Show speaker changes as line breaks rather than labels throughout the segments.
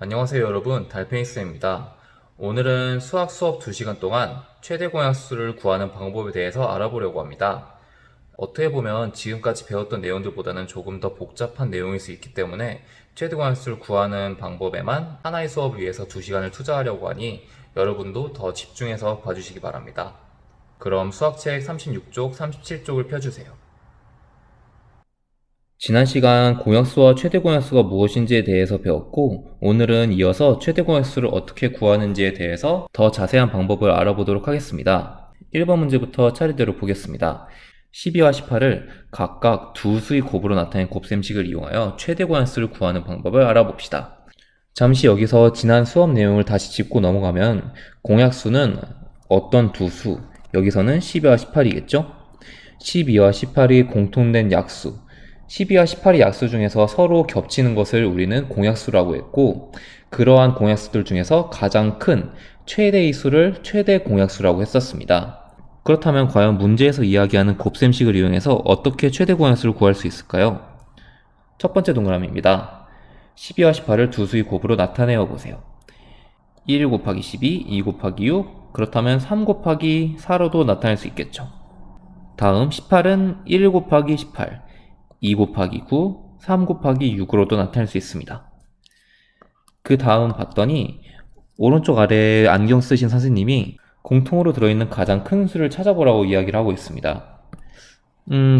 안녕하세요 여러분, 달팽이쌤입니다. 오늘은 수학 수업 2시간 동안 최대 공약수를 구하는 방법에 대해서 알아보려고 합니다. 어떻게 보면 지금까지 배웠던 내용들보다는 조금 더 복잡한 내용일 수 있기 때문에 최대 공약수를 구하는 방법에만 하나의 수업을 위해서 2시간을 투자하려고 하니 여러분도 더 집중해서 봐주시기 바랍니다. 그럼 수학책 36쪽, 37쪽을 펴주세요. 지난 시간 공약수와 최대 공약수가 무엇인지에 대해서 배웠고, 오늘은 이어서 최대 공약수를 어떻게 구하는지에 대해서 더 자세한 방법을 알아보도록 하겠습니다. 1번 문제부터 차례대로 보겠습니다. 12와 18을 각각 두 수의 곱으로 나타낸 곱셈식을 이용하여 최대 공약수를 구하는 방법을 알아봅시다. 잠시 여기서 지난 수업 내용을 다시 짚고 넘어가면 공약수는 어떤 두 수, 여기서는 12와 18이겠죠? 12와 18이 공통된 약수, 12와 18의 약수 중에서 서로 겹치는 것을 우리는 공약수라고 했고, 그러한 공약수들 중에서 가장 큰 최대의 수를 최대 공약수라고 했었습니다. 그렇다면 과연 문제에서 이야기하는 곱셈식을 이용해서 어떻게 최대 공약수를 구할 수 있을까요? 첫 번째 동그라미입니다. 12와 18을 두 수의 곱으로 나타내어 보세요. 1 곱하기 12, 2 곱하기 6, 그렇다면 3 곱하기 4로도 나타낼 수 있겠죠. 다음 18은 1 곱하기 18, 2 곱하기 9, 3 곱하기 6으로도 나타낼 수 있습니다. 그 다음 봤더니 오른쪽 아래에 안경 쓰신 선생님이 공통으로 들어있는 가장 큰 수를 찾아보라고 이야기를 하고 있습니다.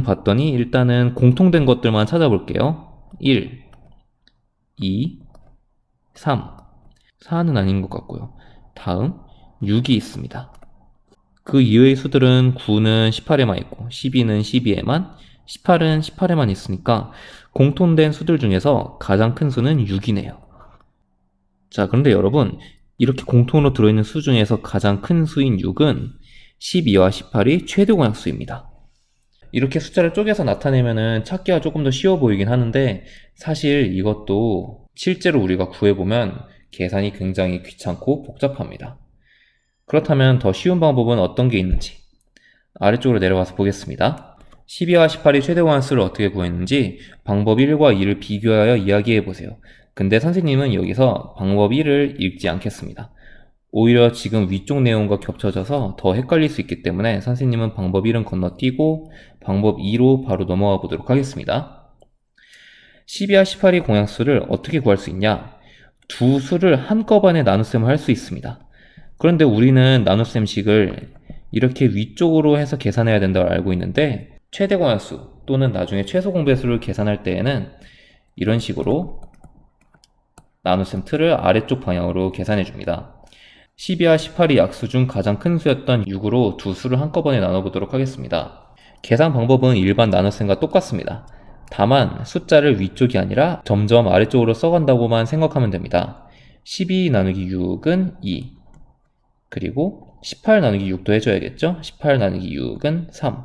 봤더니 일단은 공통된 것들만 찾아볼게요. 1, 2, 3, 4는 아닌 것 같고요. 다음 6이 있습니다. 그 이외의 수들은 9는 18에만 있고 12는 12에만, 18은 18에만 있으니까 공통된 수들 중에서 가장 큰 수는 6이네요. 자, 그런데 여러분, 이렇게 공통으로 들어있는 수 중에서 가장 큰 수인 6은 12와 18이 최대 공약수입니다. 이렇게 숫자를 쪼개서 나타내면은 찾기가 조금 더 쉬워 보이긴 하는데, 사실 이것도 실제로 우리가 구해보면 계산이 굉장히 귀찮고 복잡합니다. 그렇다면 더 쉬운 방법은 어떤 게 있는지 아래쪽으로 내려가서 보겠습니다. 12와 18이 최대 공약수를 어떻게 구했는지 방법 1과 2를 비교하여 이야기해보세요. 근데 선생님은 여기서 방법 1을 읽지 않겠습니다. 오히려 지금 위쪽 내용과 겹쳐져서 더 헷갈릴 수 있기 때문에 선생님은 방법 1은 건너뛰고 방법 2로 바로 넘어가 보도록 하겠습니다. 12와 18이 공약수를 어떻게 구할 수 있냐? 두 수를 한꺼번에 나눗셈을 할 수 있습니다. 그런데 우리는 나눗셈식을 이렇게 위쪽으로 해서 계산해야 된다고 알고 있는데, 최대 공약수 또는 나중에 최소 공배수를 계산할 때에는 이런 식으로 나눗셈 틀을 아래쪽 방향으로 계산해 줍니다. 12와 18이 약수 중 가장 큰 수였던 6으로 두 수를 한꺼번에 나눠보도록 하겠습니다. 계산 방법은 일반 나눗셈과 똑같습니다. 다만 숫자를 위쪽이 아니라 점점 아래쪽으로 써간다고만 생각하면 됩니다. 12 나누기 6은 2, 그리고 18 나누기 6도 해줘야겠죠? 18 나누기 6은 3.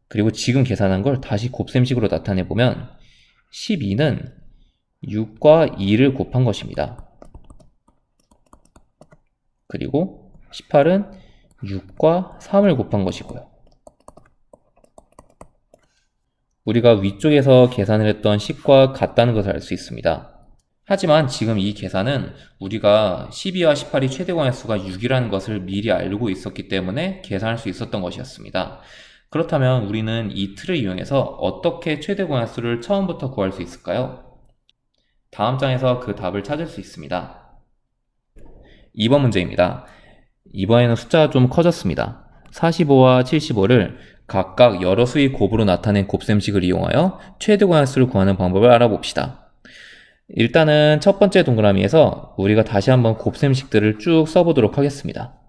그리고 지금 계산한 걸 다시 곱셈식으로 나타내보면 12는 6과 2를 곱한 것입니다. 그리고 18은 6과 3을 곱한 것이고요. 우리가 위쪽에서 계산을 했던 식과 같다는 것을 알 수 있습니다. 하지만 지금 이 계산은 우리가 12와 18이 최대 공약수가 6이라는 것을 미리 알고 있었기 때문에 계산할 수 있었던 것이었습니다. 그렇다면 우리는 이 틀을 이용해서 어떻게 최대 공약수를 처음부터 구할 수 있을까요? 다음 장에서 그 답을 찾을 수 있습니다. 2번 문제입니다. 이번에는 숫자가 좀 커졌습니다. 45와 75를 각각 여러 수의 곱으로 나타낸 곱셈식을 이용하여 최대 공약수를 구하는 방법을 알아봅시다. 일단은 첫 번째 동그라미에서 우리가 다시 한번 곱셈식들을 쭉 써보도록 하겠습니다.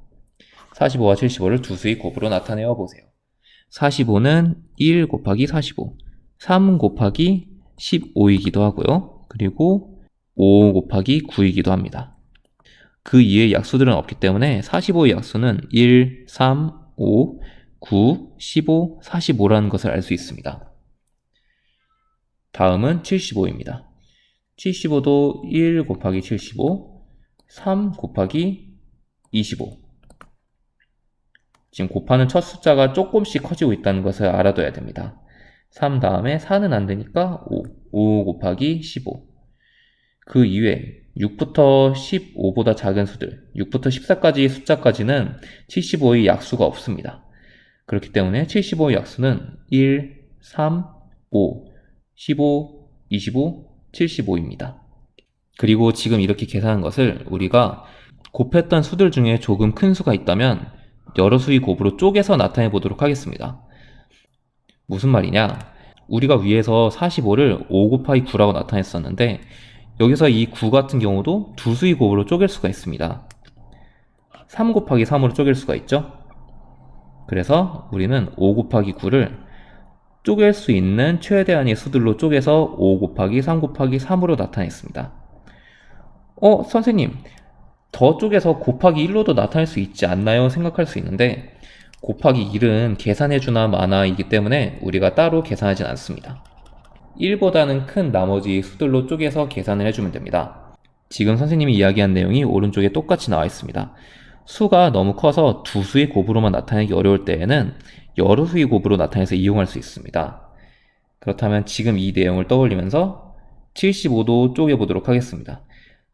45와 75를 두 수의 곱으로 나타내어 보세요. 45는 1 곱하기 45, 3 곱하기 15이기도 하고요. 그리고 5 곱하기 9이기도 합니다. 그 이외의 약수들은 없기 때문에 45의 약수는 1, 3, 5, 9, 15, 45라는 것을 알 수 있습니다. 다음은 75입니다. 75도 1 곱하기 75, 3 곱하기 25. 지금 곱하는 첫 숫자가 조금씩 커지고 있다는 것을 알아둬야 됩니다. 3 다음에 4는 안 되니까 5, 5 곱하기 15. 그 이외에 6부터 15보다 작은 수들, 6부터 14까지 숫자까지는 75의 약수가 없습니다. 그렇기 때문에 75의 약수는 1, 3, 5, 15, 25, 75입니다. 그리고 지금 이렇게 계산한 것을 우리가 곱했던 수들 중에 조금 큰 수가 있다면 여러 수의 곱으로 쪼개서 나타내 보도록 하겠습니다. 무슨 말이냐? 우리가 위에서 45를 5 곱하기 9라고 나타냈었는데 여기서 이 9 같은 경우도 두 수의 곱으로 쪼갤 수가 있습니다. 3 곱하기 3으로 쪼갤 수가 있죠? 그래서 우리는 5 곱하기 9를 쪼갤 수 있는 최대한의 수들로 쪼개서 5 곱하기 3 곱하기 3으로 나타냈습니다. 선생님, 더 쪼개서 곱하기 1로도 나타낼 수 있지 않나요? 생각할 수 있는데 곱하기 1은 계산해주나 마나이기 때문에 우리가 따로 계산하진 않습니다. 1보다는 큰 나머지 수들로 쪼개서 계산을 해주면 됩니다. 지금 선생님이 이야기한 내용이 오른쪽에 똑같이 나와 있습니다. 수가 너무 커서 두 수의 곱으로만 나타내기 어려울 때에는 여러 수의 곱으로 나타내서 이용할 수 있습니다. 그렇다면 지금 이 내용을 떠올리면서 75도 쪼개보도록 하겠습니다.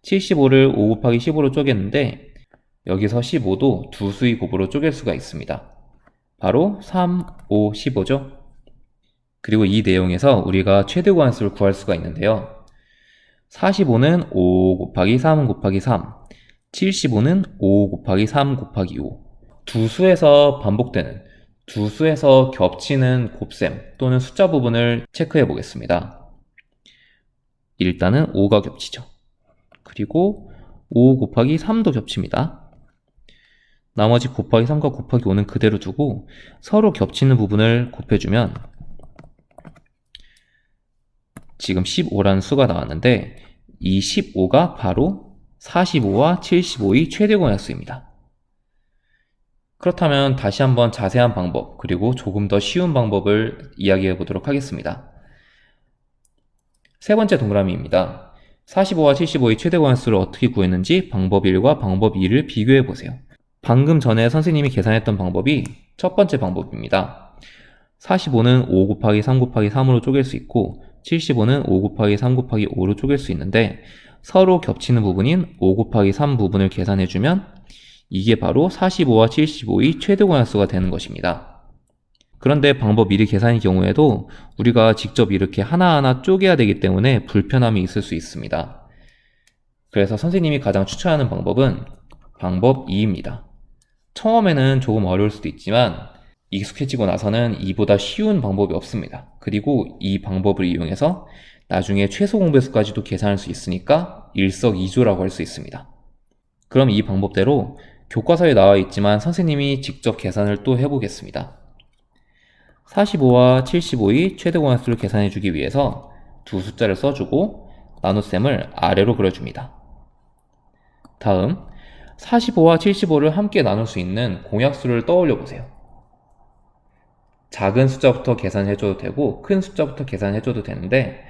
75를 5 곱하기 15로 쪼갰는데 여기서 15도 두 수의 곱으로 쪼갤 수가 있습니다. 바로 3, 5, 15죠. 그리고 이 내용에서 우리가 최대 고한수를 구할 수가 있는데요. 45는 5 곱하기 3 곱하기 3, 75는 5 곱하기 3 곱하기 5. 두 수에서 반복되는, 두 수에서 겹치는 곱셈 또는 숫자 부분을 체크해 보겠습니다. 일단은 5가 겹치죠. 그리고 5 곱하기 3도 겹칩니다. 나머지 곱하기 3과 곱하기 5는 그대로 두고 서로 겹치는 부분을 곱해주면 지금 15라는 수가 나왔는데 이 15가 바로 45와 75의 최대 공약수입니다. 그렇다면 다시 한번 자세한 방법 그리고 조금 더 쉬운 방법을 이야기해 보도록 하겠습니다. 세 번째 동그라미입니다. 45와 75의 최대 공약수를 어떻게 구했는지 방법 1과 방법 2를 비교해 보세요. 방금 전에 선생님이 계산했던 방법이 첫 번째 방법입니다. 45는 5 곱하기 3 곱하기 3으로 쪼갤 수 있고 75는 5 곱하기 3 곱하기 5로 쪼갤 수 있는데 서로 겹치는 부분인 5 곱하기 3 부분을 계산해주면 이게 바로 45와 75의 최대 공약수가 되는 것입니다. 그런데 방법 1의 계산의 경우에도 우리가 직접 이렇게 하나하나 쪼개야 되기 때문에 불편함이 있을 수 있습니다. 그래서 선생님이 가장 추천하는 방법은 방법 2입니다. 처음에는 조금 어려울 수도 있지만 익숙해지고 나서는 이보다 쉬운 방법이 없습니다. 그리고 이 방법을 이용해서 나중에 최소 공배수까지도 계산할 수 있으니까 일석이조라고 할 수 있습니다. 그럼 이 방법대로 교과서에 나와 있지만 선생님이 직접 계산을 또 해보겠습니다. 45와 75의 최대 공약수를 계산해 주기 위해서 두 숫자를 써주고 나눗셈을 아래로 그려줍니다. 다음 45와 75를 함께 나눌 수 있는 공약수를 떠올려 보세요. 작은 숫자부터 계산해줘도 되고 큰 숫자부터 계산해줘도 되는데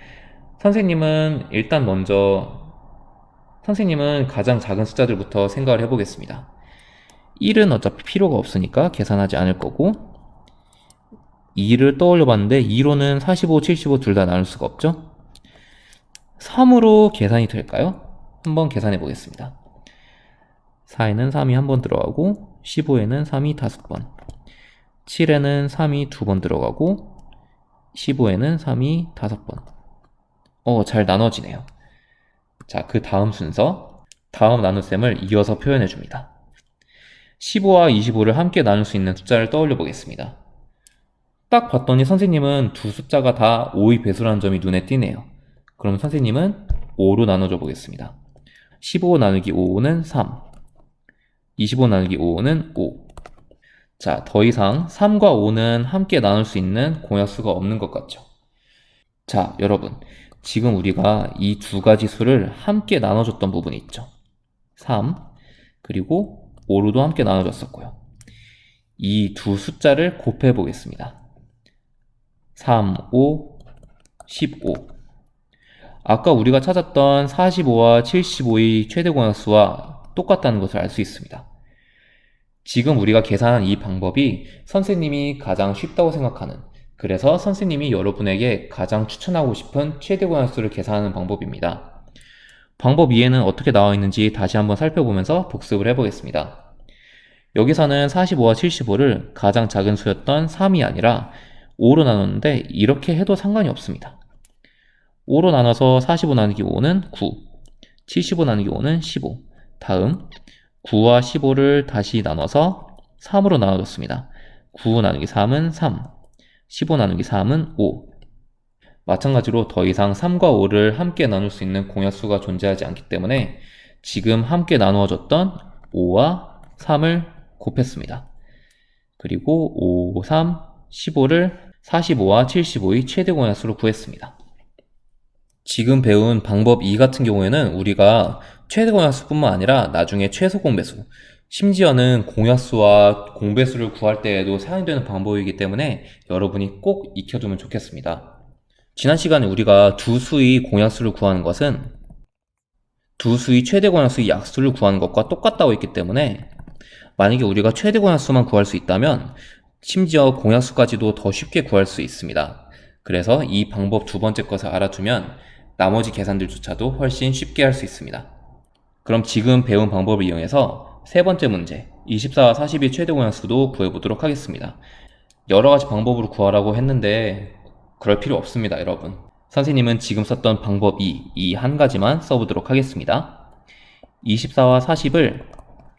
선생님은 가장 작은 숫자들부터 생각을 해보겠습니다. 1은 어차피 필요가 없으니까 계산하지 않을 거고 2를 떠올려 봤는데 2로는 45, 75 둘 다 나눌 수가 없죠? 3으로 계산이 될까요? 한번 계산해 보겠습니다. 4에는 3이 한 번 들어가고 15에는 3이 5번 7에는 3이 2번 들어가고 15에는 3이 5번 잘 나눠지네요. 자, 그 다음 순서 다음 나눗셈을 이어서 표현해 줍니다. 15와 25를 함께 나눌 수 있는 숫자를 떠올려 보겠습니다. 딱 봤더니 선생님은 두 숫자가 다 5의 배수라는 점이 눈에 띄네요. 그럼 선생님은 5로 나눠줘 보겠습니다. 15 나누기 5는 3 25 나누기 5는 5 자, 더 이상 3과 5는 함께 나눌 수 있는 공약수가 없는 것 같죠? 자, 여러분 지금 우리가 이 두 가지 수를 함께 나눠줬던 부분이 있죠. 3 그리고 5로도 함께 나눠줬었고요. 이 두 숫자를 곱해 보겠습니다. 3, 5, 15 아까 우리가 찾았던 45와 75의 최대 공약수와 똑같다는 것을 알 수 있습니다. 지금 우리가 계산한 이 방법이 선생님이 가장 쉽다고 생각하는 그래서 선생님이 여러분에게 가장 추천하고 싶은 최대 공약수를 계산하는 방법입니다. 방법 2에는 어떻게 나와 있는지 다시 한번 살펴보면서 복습을 해보겠습니다. 여기서는 45와 75를 가장 작은 수였던 3이 아니라 5로 나눴는데 이렇게 해도 상관이 없습니다. 5로 나눠서 45 나누기 5는 9, 75 나누기 5는 15. 다음 9와 15를 다시 나눠서 3으로 나눠줬습니다. 9 나누기 3은 3, 15 나누기 3은 5. 마찬가지로 더 이상 3과 5를 함께 나눌 수 있는 공약수가 존재하지 않기 때문에 지금 함께 나누어졌던 5와 3을 곱했습니다. 그리고 5, 3, 15를 45와 75의 최대 공약수로 구했습니다. 지금 배운 방법 2 같은 경우에는 우리가 최대 공약수뿐만 아니라 나중에 최소 공배수, 심지어는 공약수와 공배수를 구할 때에도 사용되는 방법이기 때문에 여러분이 꼭 익혀두면 좋겠습니다. 지난 시간에 우리가 두 수의 공약수를 구하는 것은 두 수의 최대 공약수의 약수를 구하는 것과 똑같다고 했기 때문에 만약에 우리가 최대 공약수만 구할 수 있다면 심지어 공약수까지도 더 쉽게 구할 수 있습니다. 그래서 이 방법 두 번째 것을 알아두면 나머지 계산들조차도 훨씬 쉽게 할 수 있습니다. 그럼 지금 배운 방법을 이용해서 세 번째 문제 24와 40의 최대 공약수도 구해보도록 하겠습니다. 여러가지 방법으로 구하라고 했는데 그럴 필요 없습니다, 여러분. 선생님은 지금 썼던 방법 2, 이 한 가지만 써보도록 하겠습니다. 24와 40을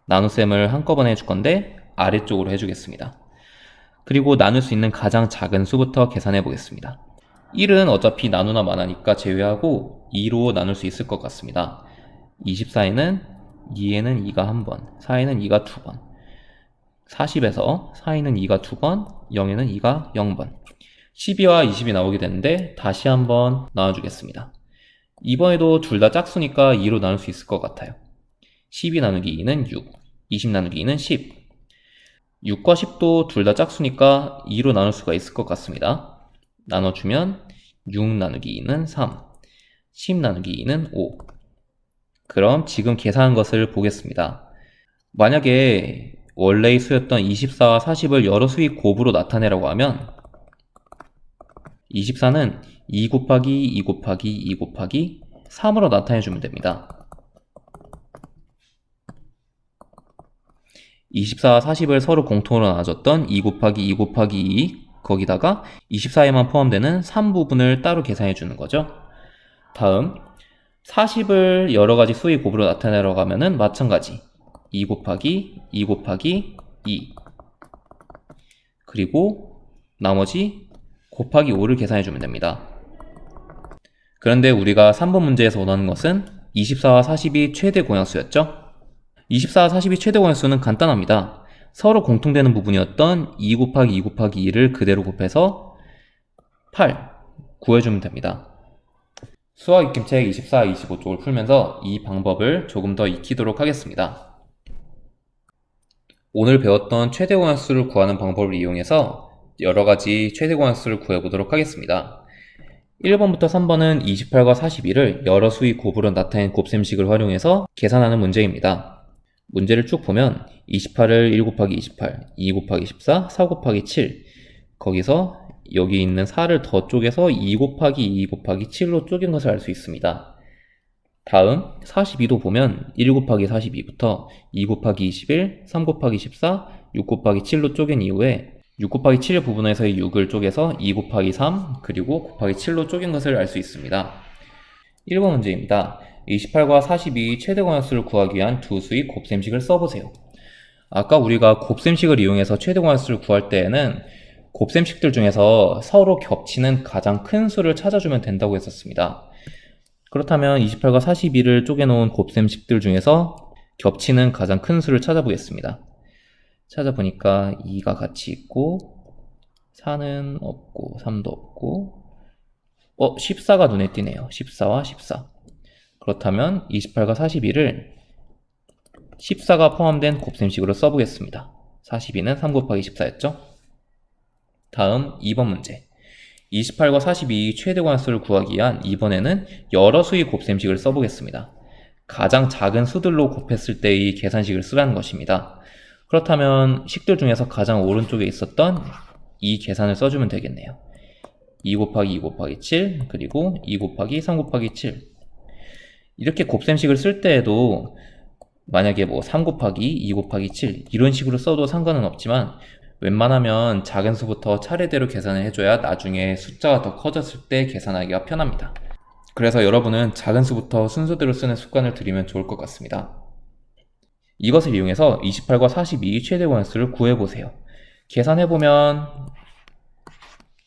나눗셈을 한꺼번에 해줄 건데 아래쪽으로 해주겠습니다. 그리고 나눌 수 있는 가장 작은 수부터 계산해 보겠습니다. 1은 어차피 나누나 마나니까 제외하고 2로 나눌 수 있을 것 같습니다. 24에는 2에는 2가 한 번, 4에는 2가 두 번, 40에서 4에는 2가 두 번, 0에는 2가 0번. 12와 20이 나오게 되는데 다시 한번 나눠주겠습니다. 이번에도 둘 다 짝수니까 2로 나눌 수 있을 것 같아요. 12 나누기 2는 6, 20 나누기 2는 10. 6과 10도 둘 다 짝수니까 2로 나눌 수가 있을 것 같습니다. 나눠주면 6 나누기 2는 3, 10 나누기 2는 5. 그럼 지금 계산한 것을 보겠습니다. 만약에 원래의 수였던 24와 40을 여러 수의 곱으로 나타내라고 하면 24는 2 곱하기 2 곱하기 2 곱하기 3으로 나타내주면 됩니다. 24와 40을 서로 공통으로 나눠줬던 2 곱하기 2 곱하기 2 거기다가 24에만 포함되는 3 부분을 따로 계산해주는 거죠. 다음 40을 여러가지 수의 곱으로 나타내라고 하면은 마찬가지 2 곱하기 2 곱하기 2 그리고 나머지 곱하기 5를 계산해주면 됩니다. 그런데 우리가 3번 문제에서 원하는 것은 24와 40이 최대 공약수였죠? 24와 40이 최대 공약수는 간단합니다. 서로 공통되는 부분이었던 2 곱하기 2 곱하기 2를 그대로 곱해서 8 구해주면 됩니다. 수학 익힘책 24, 25쪽을 풀면서 이 방법을 조금 더 익히도록 하겠습니다. 오늘 배웠던 최대 공약수를 구하는 방법을 이용해서 여러가지 최대 공약수를 구해보도록 하겠습니다. 1번부터 3번은 28과 41을 여러 수의 곱으로 나타낸 곱셈식을 활용해서 계산하는 문제입니다. 문제를 쭉 보면 28을 1 곱하기 28, 2 곱하기 14, 4 곱하기 7 거기서 여기 있는 4를 더 쪼개서 2 곱하기 2 곱하기 7로 쪼갠 것을 알 수 있습니다. 다음 42도 보면 1 곱하기 42부터 2 곱하기 21, 3 곱하기 14, 6 곱하기 7로 쪼갠 이후에 6 곱하기 7 부분에서의 6을 쪼개서 2 곱하기 3 그리고 곱하기 7로 쪼갠 것을 알 수 있습니다. 1번 문제입니다. 28과 42 최대 공약수를 구하기 위한 두 수의 곱셈식을 써보세요. 아까 우리가 곱셈식을 이용해서 최대 공약수를 구할 때에는 곱셈식들 중에서 서로 겹치는 가장 큰 수를 찾아주면 된다고 했었습니다. 그렇다면 28과 42를 쪼개놓은 곱셈식들 중에서 겹치는 가장 큰 수를 찾아보겠습니다. 찾아보니까 2가 같이 있고 4는 없고 3도 없고 14가 눈에 띄네요. 14와 14. 그렇다면 28과 42를 14가 포함된 곱셈식으로 써보겠습니다. 42는 3 곱하기 14였죠? 다음 2번 문제 28과 42 최대 공약수를 구하기 위한 이번에는 여러 수의 곱셈식을 써보겠습니다. 가장 작은 수들로 곱했을 때의 계산식을 쓰라는 것입니다. 그렇다면 식들 중에서 가장 오른쪽에 있었던 이 계산을 써주면 되겠네요. 2 곱하기 2 곱하기 7 그리고 2 곱하기 3 곱하기 7 이렇게 곱셈식을 쓸 때에도 만약에 뭐 3 곱하기 2 곱하기 7 이런 식으로 써도 상관은 없지만 웬만하면 작은 수부터 차례대로 계산을 해줘야 나중에 숫자가 더 커졌을 때 계산하기가 편합니다. 그래서 여러분은 작은 수부터 순서대로 쓰는 습관을 들이면 좋을 것 같습니다. 이것을 이용해서 28과 42 최대 공약수를 구해보세요. 계산해보면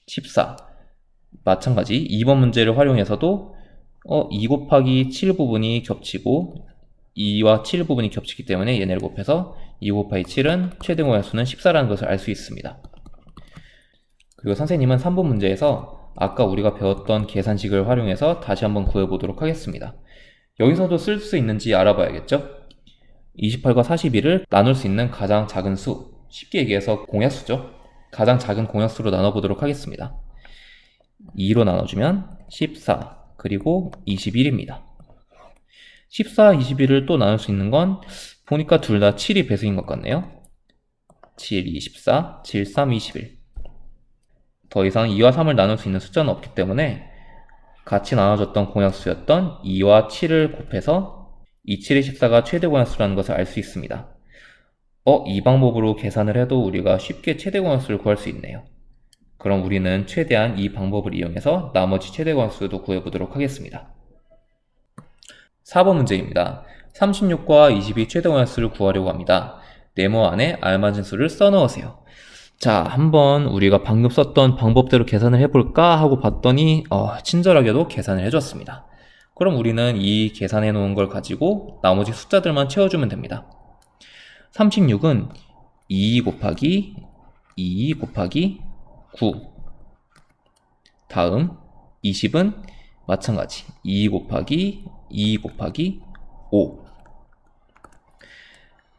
14. 마찬가지 2번 문제를 활용해서도 2 곱하기 7 부분이 겹치고 2와 7 부분이 겹치기 때문에 얘네를 곱해서 2 곱하기 7은 최대 공약수는 14라는 것을 알 수 있습니다. 그리고 선생님은 3번 문제에서 아까 우리가 배웠던 계산식을 활용해서 다시 한번 구해보도록 하겠습니다. 여기서도 쓸 수 있는지 알아봐야겠죠? 28과 41을 나눌 수 있는 가장 작은 수, 쉽게 얘기해서 공약수죠. 가장 작은 공약수로 나눠보도록 하겠습니다. 2로 나눠주면 14, 그리고 21입니다. 14, 21을 또 나눌 수 있는 건 보니까 둘 다 7이 배수인 것 같네요. 7, 24, 7, 3, 21. 더 이상 2와 3을 나눌 수 있는 숫자는 없기 때문에 같이 나눠졌던 공약수였던 2와 7을 곱해서 2, 7의 14가 최대 공약수라는 것을 알 수 있습니다. 이 방법으로 계산을 해도 우리가 쉽게 최대 공약수를 구할 수 있네요. 그럼 우리는 최대한 이 방법을 이용해서 나머지 최대 공약수도 구해보도록 하겠습니다. 4번 문제입니다. 36과 22 최대 공약수를 구하려고 합니다. 네모 안에 알맞은 수를 써넣으세요. 자, 한번 우리가 방금 썼던 방법대로 계산을 해볼까 하고 봤더니 친절하게도 계산을 해줬습니다. 그럼 우리는 이 계산해 놓은 걸 가지고 나머지 숫자들만 채워주면 됩니다. 36은 2 곱하기 2 곱하기 9. 다음 20은 마찬가지 2 곱하기 2 곱하기 5.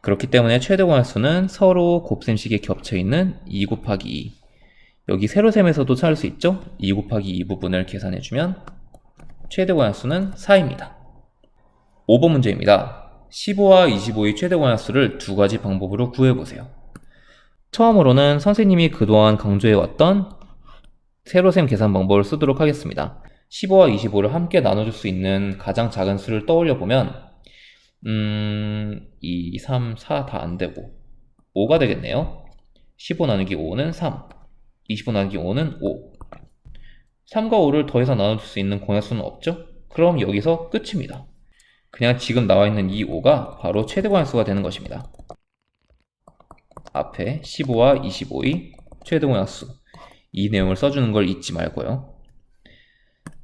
그렇기 때문에 최대 공약수는 서로 곱셈식에 겹쳐있는 2 곱하기 2. 여기 세로셈에서도 찾을 수 있죠? 2 곱하기 2 부분을 계산해주면 최대 공약수는 4입니다. 5번 문제입니다. 15와 25의 최대 공약수를 두 가지 방법으로 구해보세요. 처음으로는 선생님이 그동안 강조해왔던 세로셈 계산 방법을 쓰도록 하겠습니다. 15와 25를 함께 나눠줄 수 있는 가장 작은 수를 떠올려보면 2, 3, 4 다 안되고 5가 되겠네요. 15 나누기 5는 3, 25 나누기 5는 5. 3과 5를 더 이상 나눠줄 수 있는 공약수는 없죠? 그럼 여기서 끝입니다. 그냥 지금 나와있는 이 5가 바로 최대 공약수가 되는 것입니다. 앞에 15와 25의 최대 공약수, 이 내용을 써주는 걸 잊지 말고요.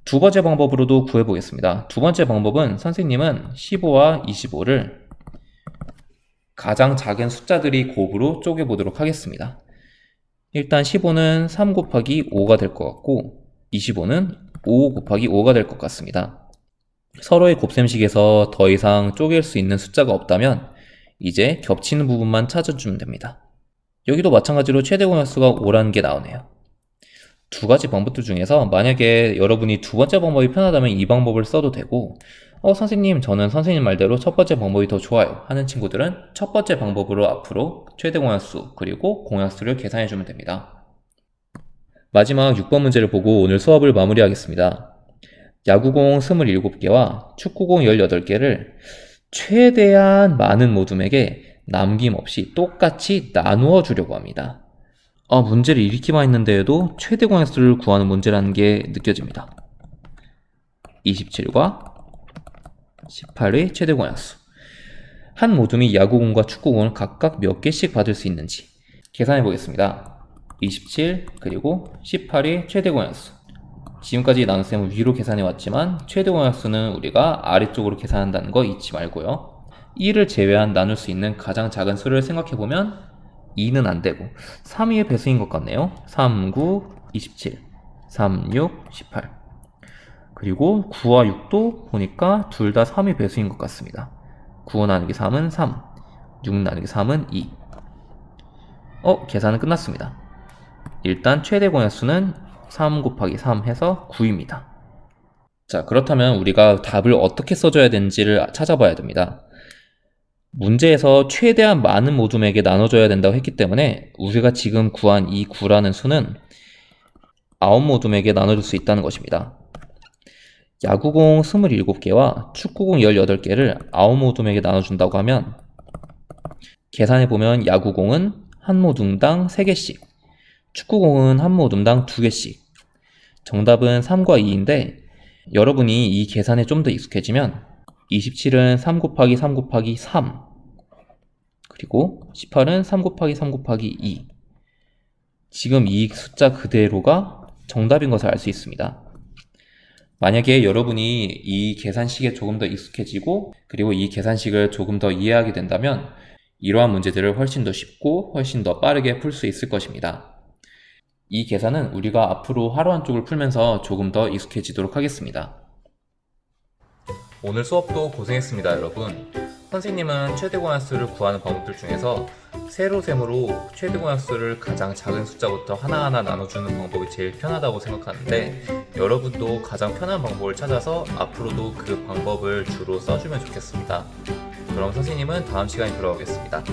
두 번째 방법으로도 구해보겠습니다. 두 번째 방법은 선생님은 15와 25를 가장 작은 숫자들이 곱으로 쪼개보도록 하겠습니다. 일단 15는 3 곱하기 5가 될 것 같고 25는 5 곱하기 5가 될 것 같습니다. 서로의 곱셈식에서 더 이상 쪼갤 수 있는 숫자가 없다면 이제 겹치는 부분만 찾아주면 됩니다. 여기도 마찬가지로 최대 공약수가 5라는 게 나오네요. 두 가지 방법들 중에서 만약에 여러분이 두 번째 방법이 편하다면 이 방법을 써도 되고 선생님 저는 선생님 말대로 첫 번째 방법이 더 좋아요 하는 친구들은 첫 번째 방법으로 앞으로 최대 공약수 그리고 공약수를 계산해주면 됩니다. 마지막 6번 문제를 보고 오늘 수업을 마무리하겠습니다. 야구공 27개와 축구공 18개를 최대한 많은 모둠에게 남김없이 똑같이 나누어 주려고 합니다. 문제를 읽기만 했는데도 최대 공약수를 구하는 문제라는 게 느껴집니다. 27과 18의 최대 공약수. 한 모둠이 야구공과 축구공을 각각 몇 개씩 받을 수 있는지 계산해 보겠습니다. 27 그리고 18의 최대 공약수. 지금까지 나눗셈을 위로 계산해 왔지만 최대 공약수는 우리가 아래쪽으로 계산한다는 거 잊지 말고요. 1을 제외한 나눌 수 있는 가장 작은 수를 생각해 보면 2는 안되고 3의 배수인 것 같네요. 3, 9, 27 3, 6, 18 그리고 9와 6도 보니까 둘 다 3의 배수인 것 같습니다. 9 나누기 3은 3 6 나누기 3은 2 계산은 끝났습니다. 일단 최대 공약수는 3 곱하기 3 해서 9입니다. 자, 그렇다면 우리가 답을 어떻게 써줘야 되는지를 찾아봐야 됩니다. 문제에서 최대한 많은 모둠에게 나눠줘야 된다고 했기 때문에 우리가 지금 구한 이 9라는 수는 9모둠에게 나눠줄 수 있다는 것입니다. 야구공 27개와 축구공 18개를 아웃모둠에게 나눠준다고 하면 계산해보면 야구공은 한 모둠당 3개씩, 축구공은 한 모둠당 2개씩. 정답은 3과 2인데 여러분이 이 계산에 좀 더 익숙해지면 27은 3 곱하기 3 곱하기 3, 그리고 18은 3 곱하기 3 곱하기 2. 지금 이 숫자 그대로가 정답인 것을 알 수 있습니다. 만약에 여러분이 이 계산식에 조금 더 익숙해지고 그리고 이 계산식을 조금 더 이해하게 된다면 이러한 문제들을 훨씬 더 쉽고 훨씬 더 빠르게 풀 수 있을 것입니다. 이 계산은 우리가 앞으로 하루 한쪽을 풀면서 조금 더 익숙해지도록 하겠습니다. 오늘 수업도 고생했습니다, 여러분. 선생님은 최대공약수를 구하는 방법들 중에서 세로셈으로 최대공약수를 가장 작은 숫자부터 하나하나 나눠주는 방법이 제일 편하다고 생각하는데 여러분도 가장 편한 방법을 찾아서 앞으로도 그 방법을 주로 써주면 좋겠습니다. 그럼 선생님은 다음 시간에 돌아오겠습니다.